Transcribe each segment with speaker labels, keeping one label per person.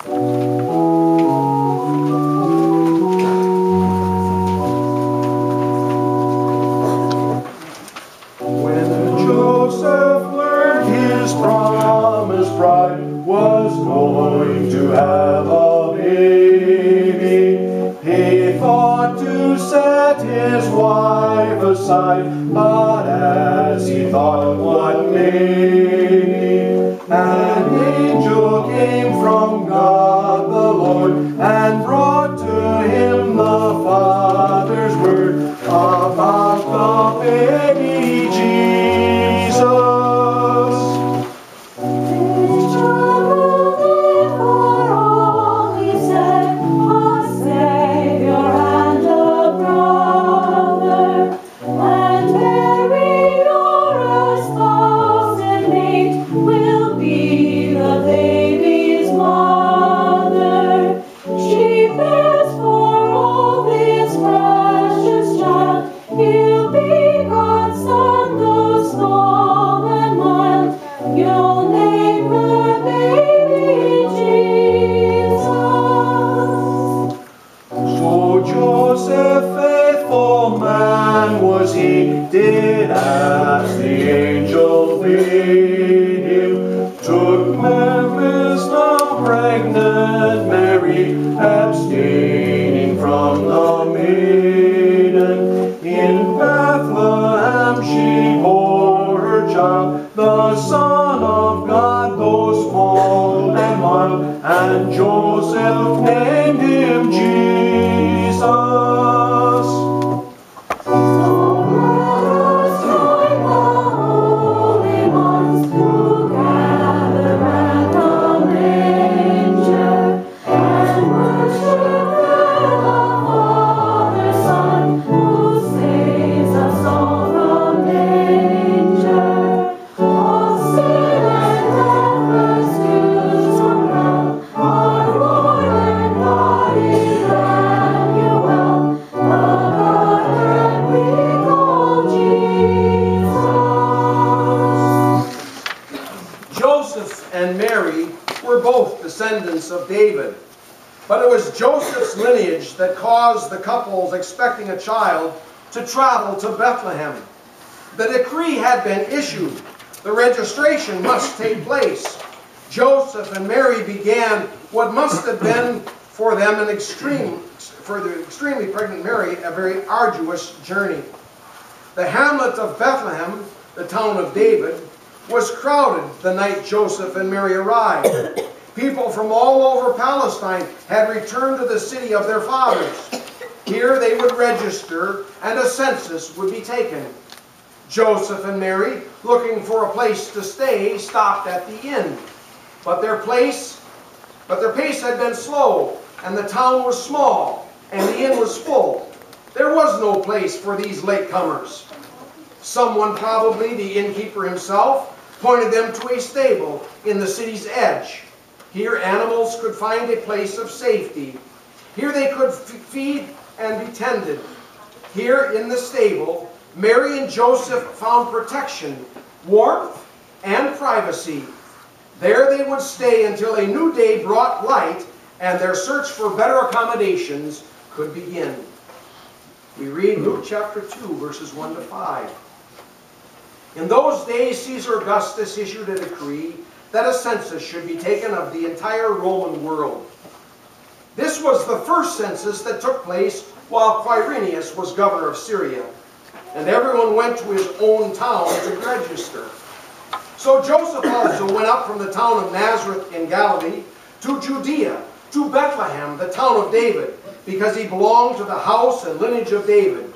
Speaker 1: When Joseph learned his promised bride was going to have a baby, he thought to set his wife aside, but as he thought what maybe, an angel came from God the Lord and brought to him the Father's word about the baby Jesus. Did as the angel bade him, took wisdom pregnant Mary, abstaining from the maiden. In Bethlehem she bore her child, the Son of God, though small and mild, and Joseph named him Jesus. Descendants of David. But it was Joseph's lineage that caused the couples expecting a child to travel to Bethlehem. The decree had been issued. The registration must take place. Joseph and Mary began what must have been for them for the extremely pregnant Mary, a very arduous journey. The hamlet of Bethlehem, the town of David, was crowded the night Joseph and Mary arrived. People from all over Palestine had returned to the city of their fathers. Here they would register and a census would be taken. Joseph and Mary, looking for a place to stay, stopped at the inn. But their pace had been slow, and the town was small, and the inn was full. There was no place for these latecomers. Someone, probably the innkeeper himself, pointed them to a stable in the city's edge. Here animals could find a place of safety. Here they could feed and be tended. Here in the stable, Mary and Joseph found protection, warmth, and privacy. There they would stay until a new day brought light and their search for better accommodations could begin. We read Luke chapter 2, verses 1 to 5. In those days, Caesar Augustus issued a decree that a census should be taken of the entire Roman world. This was the first census that took place while Quirinius was governor of Syria, and everyone went to his own town to register. So Joseph also went up from the town of Nazareth in Galilee to Judea, to Bethlehem, the town of David, because he belonged to the house and lineage of David.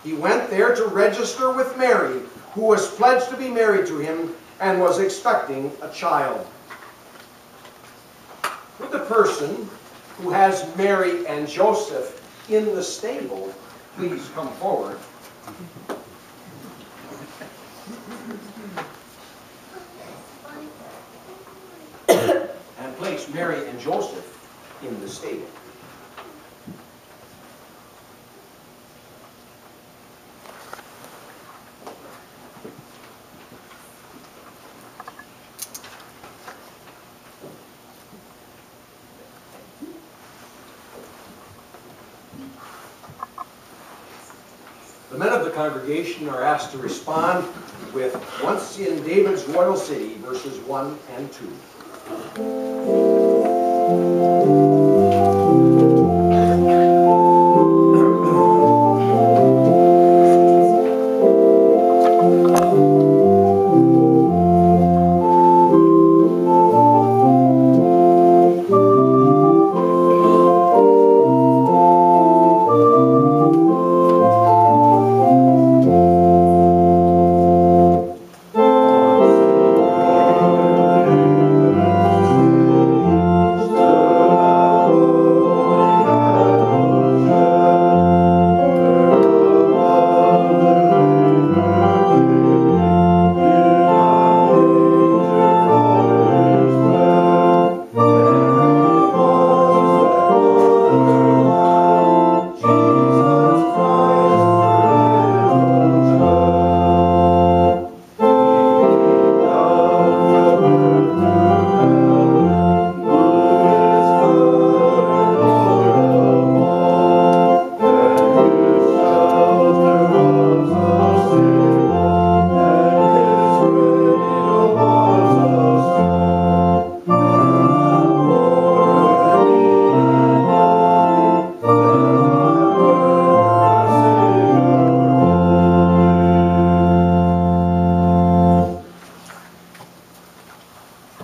Speaker 1: He went there to register with Mary, who was pledged to be married to him and was expecting a child. Would the person who has Mary and Joseph in the stable please come forward? And place Mary and Joseph in the stable. men of the congregation are asked to respond with "Once in David's Royal City," verses 1 and 2.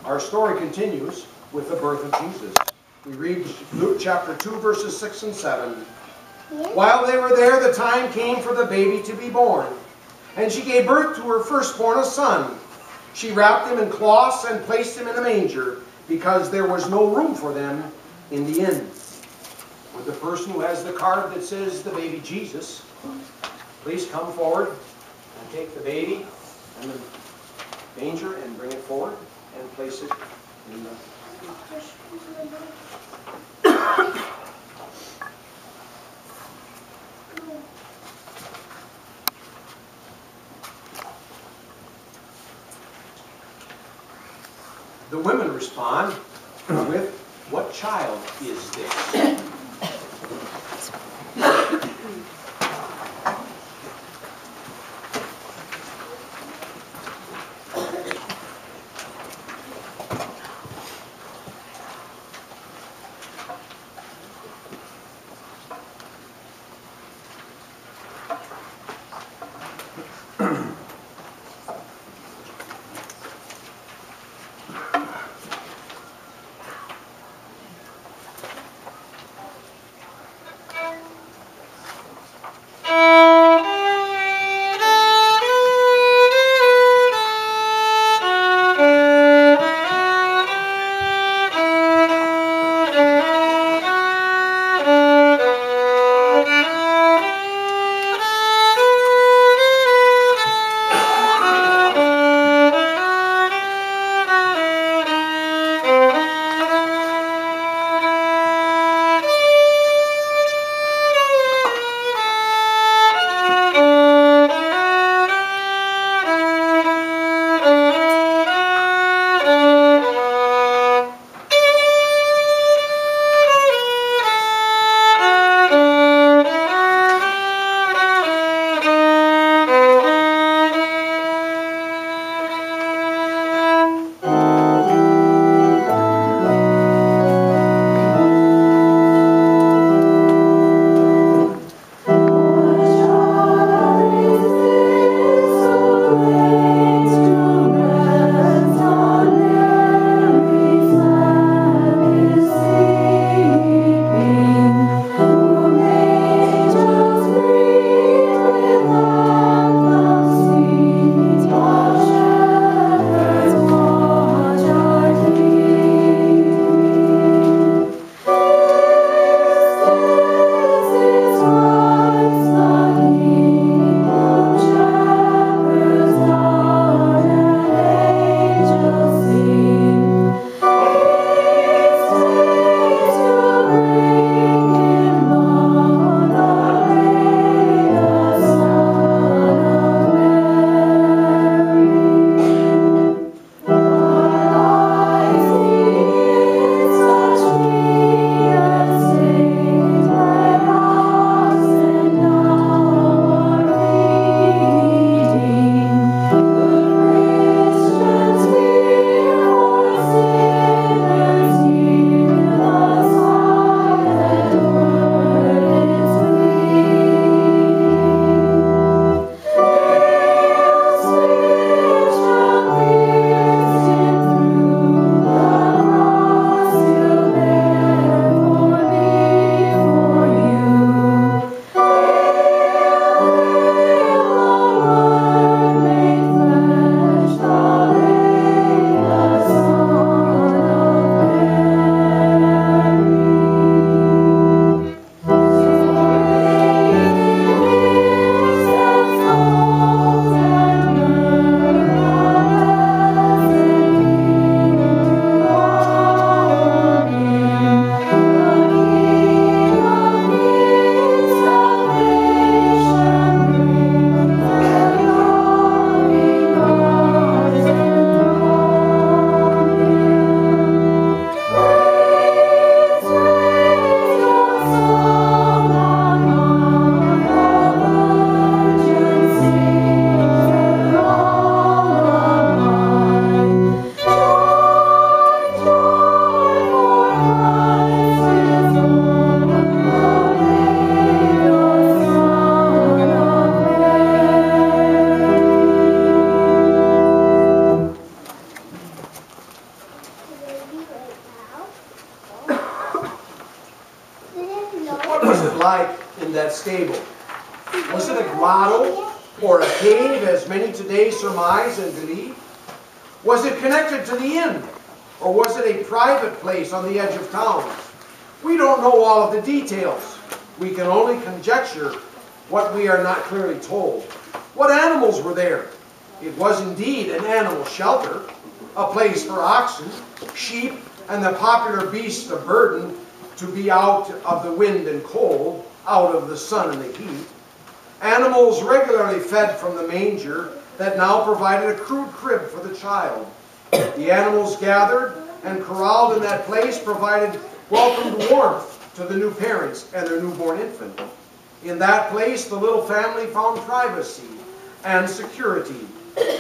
Speaker 1: Our story continues with the birth of Jesus. We read Luke chapter 2, verses 6 and 7. While they were there, the time came for the baby to be born, and she gave birth to her firstborn, a son. She wrapped him in cloths and placed him in a manger, because there was no room for them in the inn. Would the person who has the card that says the baby Jesus please come forward and take the baby and the manger and bring it forward and place it in the... The women respond with, "What child is this?" it like in that stable? Was it a grotto or a cave, as many today surmise and believe? Was it connected to the inn, or was it a private place on the edge of town? We don't know all of the details. We can only conjecture what we are not clearly told. What animals were there? It was indeed an animal shelter, a place for oxen, sheep, and the popular beasts of burden to be out of the wind and cold, out of the sun and the heat. Animals regularly fed from the manger that now provided a crude crib for the child. The animals gathered and corralled in that place provided welcomed warmth to the new parents and their newborn infant. In that place, the little family found privacy and security.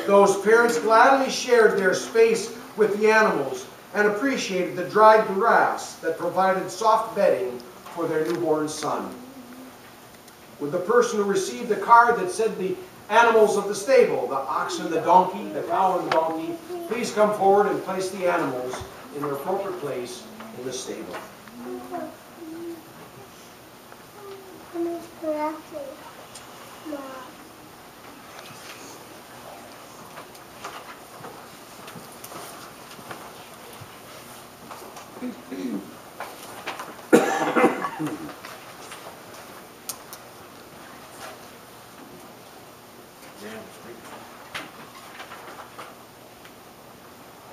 Speaker 1: Those parents gladly shared their space with the animals and appreciated the dried grass that provided soft bedding for their newborn son. Would the person who received the card that said the animals of the stable, the ox and the donkey, the cow and the donkey, please come forward and place the animals in their appropriate place in the stable.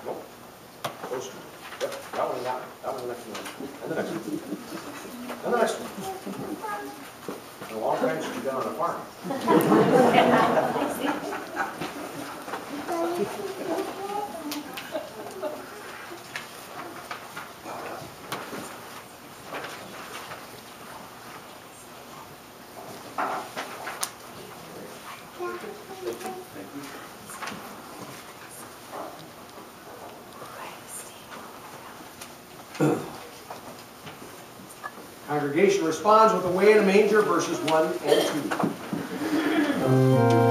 Speaker 1: Nope. Close to it. Yep. That one, that one. That one, the next one. And the next one. And the next one. In a long time since you've been on a farm. Congregation responds with Away in a Manger, verses 1 and 2.